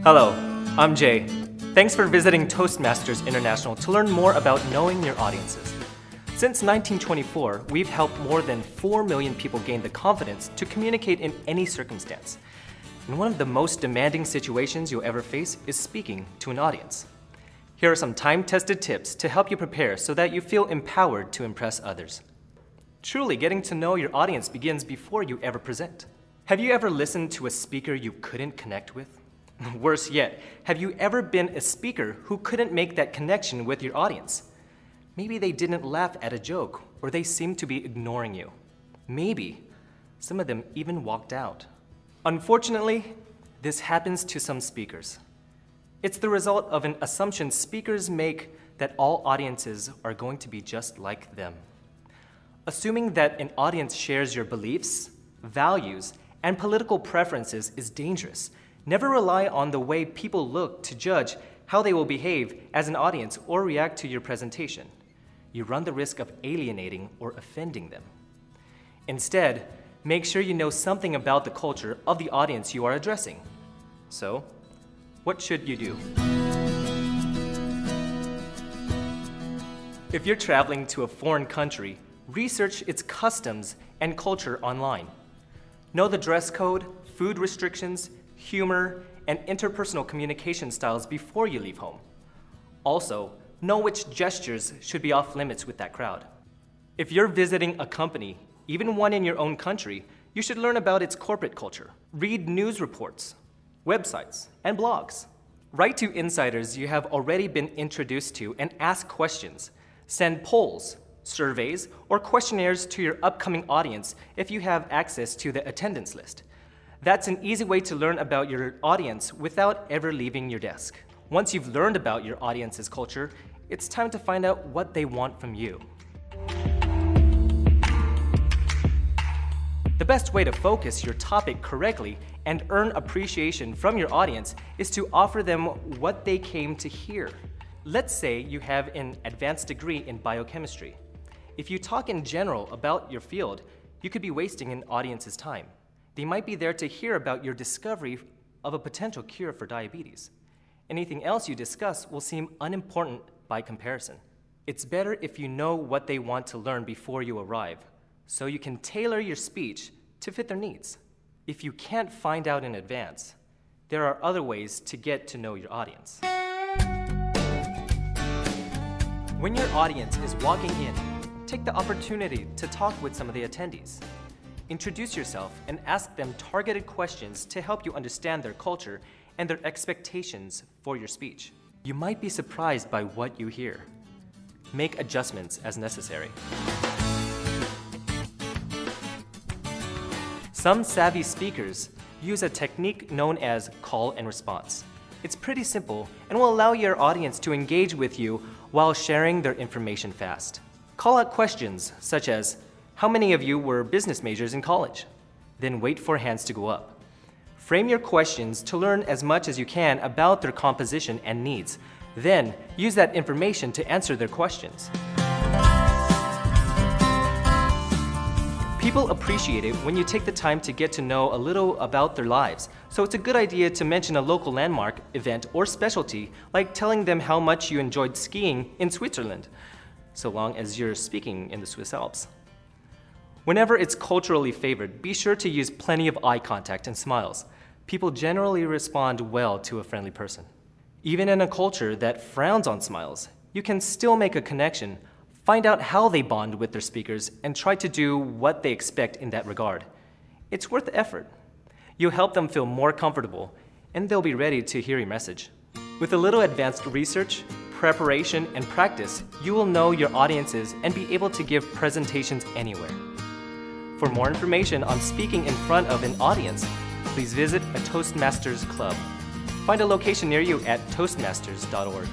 Hello, I'm Jay. Thanks for visiting Toastmasters International to learn more about knowing your audiences. Since 1924, we've helped more than 4 million people gain the confidence to communicate in any circumstance. And one of the most demanding situations you'll ever face is speaking to an audience. Here are some time-tested tips to help you prepare so that you feel empowered to impress others. Truly, getting to know your audience begins before you ever present. Have you ever listened to a speaker you couldn't connect with? Worse yet, have you ever been a speaker who couldn't make that connection with your audience? Maybe they didn't laugh at a joke, or they seemed to be ignoring you. Maybe some of them even walked out. Unfortunately, this happens to some speakers. It's the result of an assumption speakers make that all audiences are going to be just like them. Assuming that an audience shares your beliefs, values, and political preferences is dangerous. Never rely on the way people look to judge how they will behave as an audience or react to your presentation. You run the risk of alienating or offending them. Instead, make sure you know something about the culture of the audience you are addressing. So, what should you do? If you're traveling to a foreign country, research its customs and culture online. Know the dress code, food restrictions, humor, and interpersonal communication styles before you leave home. Also, know which gestures should be off limits with that crowd. If you're visiting a company, even one in your own country, you should learn about its corporate culture. Read news reports, websites, and blogs. Write to insiders you have already been introduced to and ask questions. Send polls, surveys, or questionnaires to your upcoming audience if you have access to the attendance list. That's an easy way to learn about your audience without ever leaving your desk. Once you've learned about your audience's culture, it's time to find out what they want from you. The best way to focus your topic correctly and earn appreciation from your audience is to offer them what they came to hear. Let's say you have an advanced degree in biochemistry. If you talk in general about your field, you could be wasting an audience's time. They might be there to hear about your discovery of a potential cure for diabetes. Anything else you discuss will seem unimportant by comparison. It's better if you know what they want to learn before you arrive, so you can tailor your speech to fit their needs. If you can't find out in advance, there are other ways to get to know your audience. When your audience is walking in, take the opportunity to talk with some of the attendees. Introduce yourself and ask them targeted questions to help you understand their culture and their expectations for your speech. You might be surprised by what you hear. Make adjustments as necessary. Some savvy speakers use a technique known as call and response. It's pretty simple and will allow your audience to engage with you while sharing their information fast. Call out questions such as, how many of you were business majors in college? Then wait for hands to go up. Frame your questions to learn as much as you can about their composition and needs. Then use that information to answer their questions. People appreciate it when you take the time to get to know a little about their lives, so it's a good idea to mention a local landmark, event, or specialty, like telling them how much you enjoyed skiing in Switzerland, so long as you're speaking in the Swiss Alps. Whenever it's culturally favored, be sure to use plenty of eye contact and smiles. People generally respond well to a friendly person. Even in a culture that frowns on smiles, you can still make a connection, find out how they bond with their speakers, and try to do what they expect in that regard. It's worth the effort. You'll help them feel more comfortable, and they'll be ready to hear your message. With a little advanced research, preparation, and practice, you will know your audiences and be able to give presentations anywhere. For more information on speaking in front of an audience, please visit a Toastmasters club. Find a location near you at toastmasters.org.